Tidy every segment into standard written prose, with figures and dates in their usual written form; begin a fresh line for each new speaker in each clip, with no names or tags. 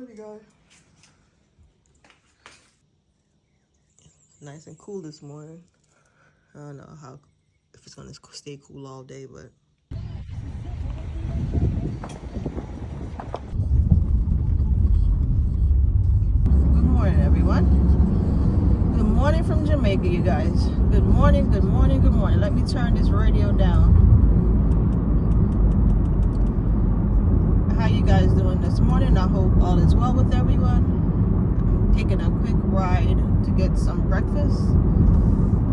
morning, guys. Nice and cool this morning. I don't know if it's gonna stay cool all day, but good morning, everyone. Good morning from Jamaica, you guys. Good morning, good morning, good morning. Let me turn this radio down. How you guys doing this morning? I hope all is well with everyone. I'm taking a quick ride to get some breakfast,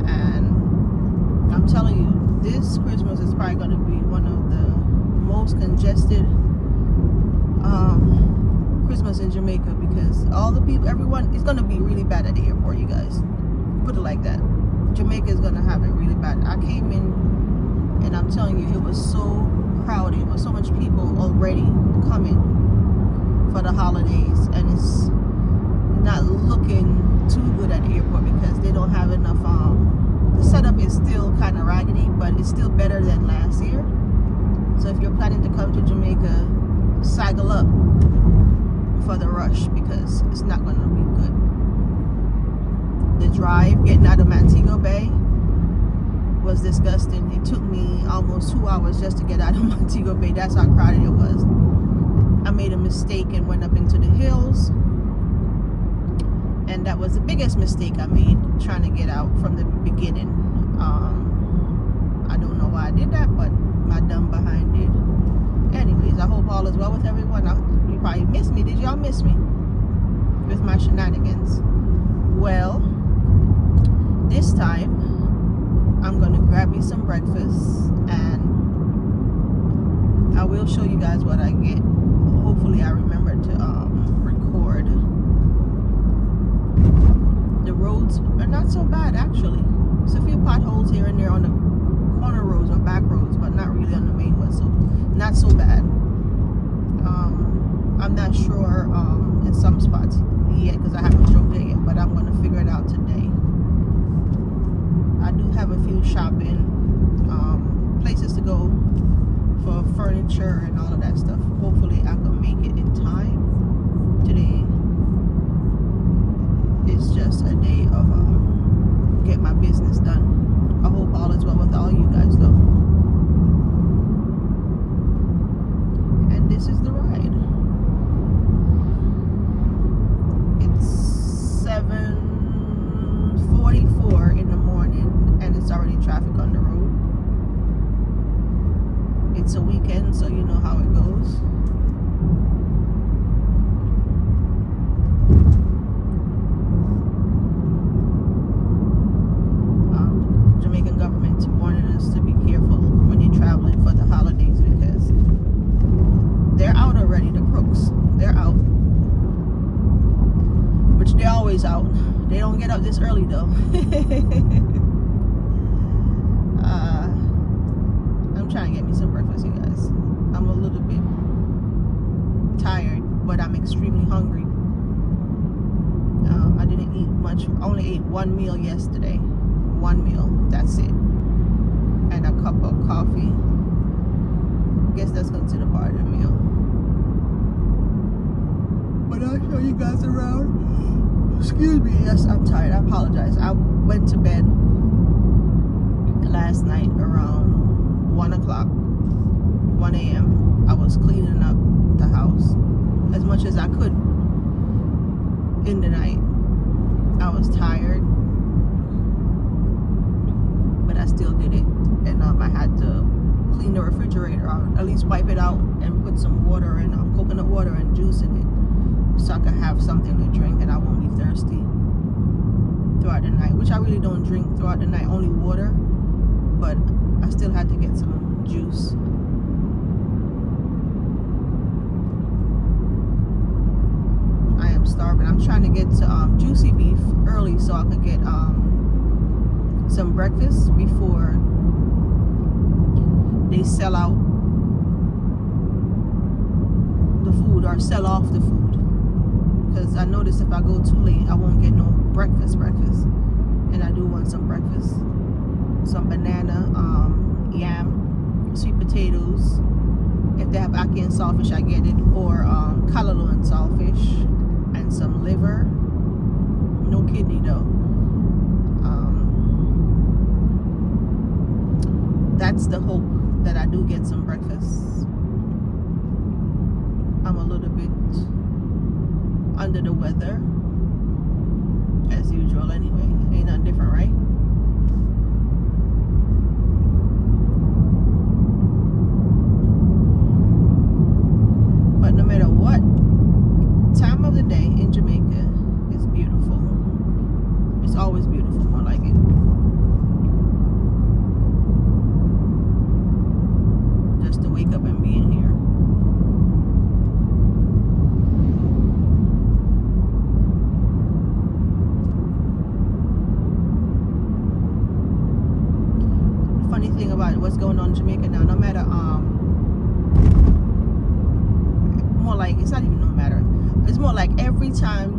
and I'm telling you, this Christmas is probably going to be one of the most congested Christmas in Jamaica, because all the people, everyone, it's going to be really bad at the airport, you guys. Put it like that. Jamaica is going to have it really bad. I came in, and I'm telling you, it was so crowded. It was so much people already coming for the holidays, and it's not looking too good at the airport because they don't have enough. The setup is still kind of raggedy, but it's still better than last year. So if you're planning to come to Jamaica, cycle up for the rush, because it's not going to be good. The drive getting out of Montego Bay was disgusting. It took me almost 2 hours just to get out of Montego Bay. That's how crowded it was. I made a mistake and went up into the hills, and that was the biggest mistake I made, trying to get out from the beginning. I don't know why I did that, but my dumb behind did. Anyways, I hope all is well with everyone. You probably missed me. Did y'all miss me with my shenanigans? Well, this time I'm gonna grab me some breakfast, and I will show you guys what I get. Hopefully I remember to record. The roads are not so bad, actually. There's a few potholes here and there on the corner roads or back roads, but not really on the main one, so not so bad. I'm not sure in some spots yet because I haven't drove there yet, but I'm going to figure it out today. I do have a few shopping places to go for furniture and all of that stuff. Hopefully I can make it in time. Today is just a day of get my business done. I hope all is well with all you guys, though. And this is the ride. It's 7:44 in the morning, and it's already traffic on the road. It's a weekend, so you know how it goes. Jamaican government warning us to be careful when you're traveling for the holidays, because they're out already. The crooks, they're out, which they're always out. They don't get up this early though. I'm trying to get me some breakfast, you guys. I'm a little bit tired, but I'm extremely hungry. I didn't eat much. I only ate one meal yesterday. One meal, that's it, and a cup of coffee. I guess that's considered part of the meal, but I'll show you guys around. Excuse me, yes, I'm tired. I apologize. I went to bed last night around 1 a.m. I was cleaning up the house as much as I could in the night. I was tired, but I still did it, and I had to clean the refrigerator out, at least wipe it out, and put some water and coconut water and juice in it, so I could have something to drink and I won't be thirsty throughout the night, which I really don't drink throughout the night, only water, but I still had to get some juice. I am starving. I'm trying to get to Juicy Beef early so I could get some breakfast before they sell out the food or sell off the food, because I noticed if I go too late I won't get no breakfast, and I do want some breakfast, some banana, yam, sweet potatoes. If they have ackee and saltfish, I get it, or callaloo and saltfish, and some liver. No kidney though. That's the hope, that I do get some breakfast. I'm a little bit under the weather, as usual anyway. Ain't nothing different, right? But no matter what time of the day in Jamaica, it's beautiful. It's always beautiful. I like it. Just to wake up and be in here. The funny thing about what's going on in Jamaica now, no matter more like, it's not even no matter, it's more like every time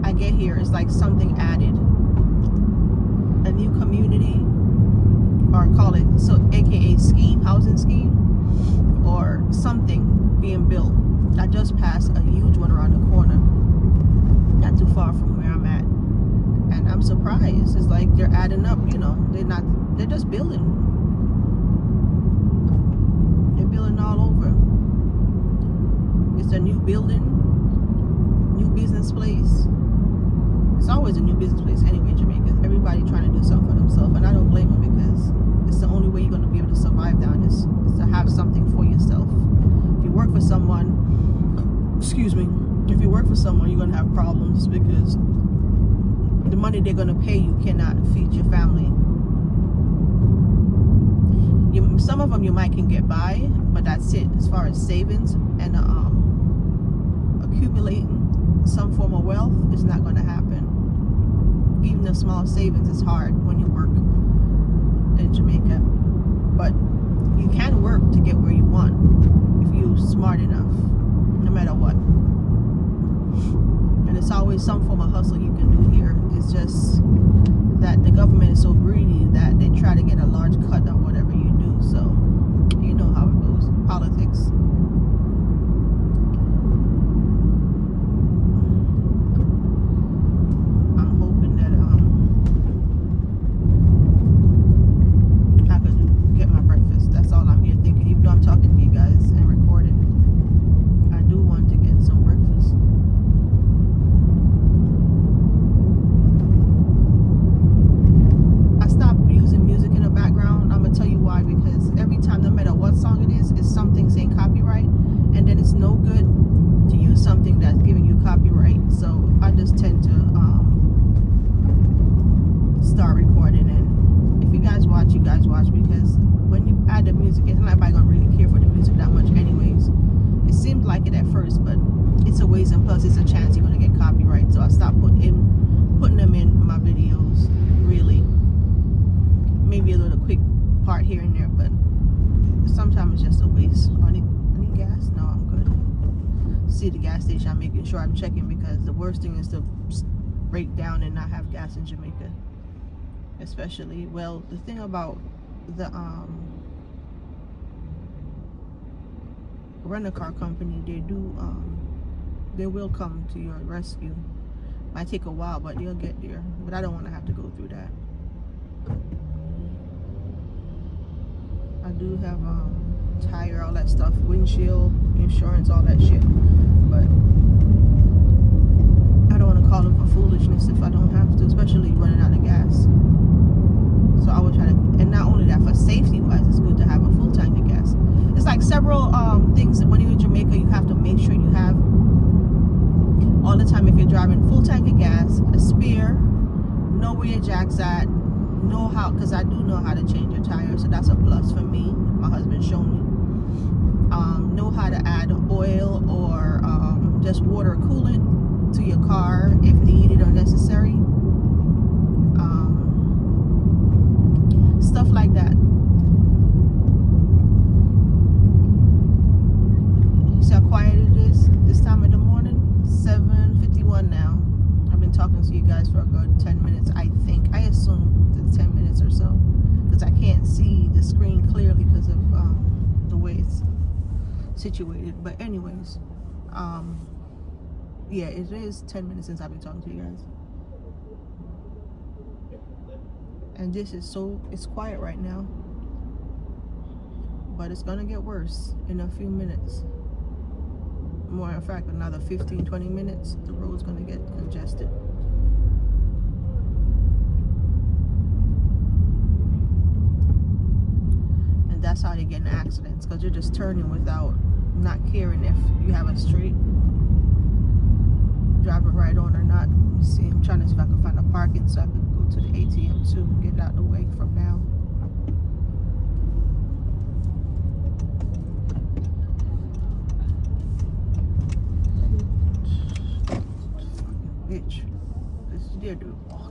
I get here, it's like something added, a new community, or call it so, aka scheme, housing scheme, or something being built. I just passed a huge one around the corner, not too far from where I'm at, and I'm surprised. It's like they're adding up, you know. They're just building. They're building all over. It's a new building, new business place. It's always a new business place anyway in Jamaica. Everybody trying to do something for themselves, and I don't blame them, because it's the only way you're going to be able to survive down this, is to have something for yourself. If you work for someone, excuse me, if you work for someone, you're going to have problems, because the money they're going to pay you cannot feed your family. Some of them you might can get by, but that's it. As far as savings and accumulating some form of wealth, it's not going to happen. Even a small savings is hard when you work in Jamaica, but you can work to get where you want if you're smart enough, no matter what. And it's always some form of hustle you can do here. It's just that the government is so greedy that they try to get a large cut of whatever you do. So you know how it goes. Politics. I'm hoping that I could get my breakfast. That's all I'm here thinking. Even though I'm talking to you guys and recording, I do want to get some breakfast. I stopped using music in the background. I'm gonna tell you why, because every time, no matter what song it is, it's something saying copyright, and then it's no good to use something that's giving you copyright. So I just tend to start recording, and if you guys watch, because when you add the music, it's not everybody gonna really care for the music that much anyways. It seemed like it at first, but it's a waste, and plus it's a chance you're gonna get copyright. So I stopped putting them in my videos, really. Maybe a little quick part here and there, but sometimes it's just a waste. I need gas? No, I'm good. See the gas station, I'm making sure I'm checking, because the worst thing is to break down and not have gas in Jamaica. Especially, well, the thing about the rent-a-car company, they will come to your rescue. Might take a while, but they'll get there. But I don't want to have to go through that. I do have tire, all that stuff, windshield, insurance, all that shit. But I don't want to call them for foolishness if I don't have to, especially running out of gas. So I would try to, and not only that, for safety wise, it's good to have a full tank of gas. It's like several things that when you're in Jamaica, you have to make sure you have all the time. If you're driving, full tank of gas, a spare, know where your jack's at, know how, because I do know how to change your tires, so that's a plus for me. My husband showed me. Know how to add oil or just water or coolant to your car if needed or necessary. Stuff like that. See how quiet it is this time of the morning? 7:51 now. I've been talking to you guys for a good 10 minutes, I think. I assume it's 10 minutes or so, because I can't see the screen clearly because of the way it's situated. But anyways, yeah, it is 10 minutes since I've been talking to you guys. And this is it's quiet right now. But it's gonna get worse in a few minutes. More in fact, another 15-20 minutes, the road's gonna get congested. And that's how they get in accidents, because you're just turning without not caring if you have a straight driver right on or not. Let me see, I'm trying to see if I can find a parking so I can go to the ATM too and get out of the way from now. Bitch, this deer dude. Oh.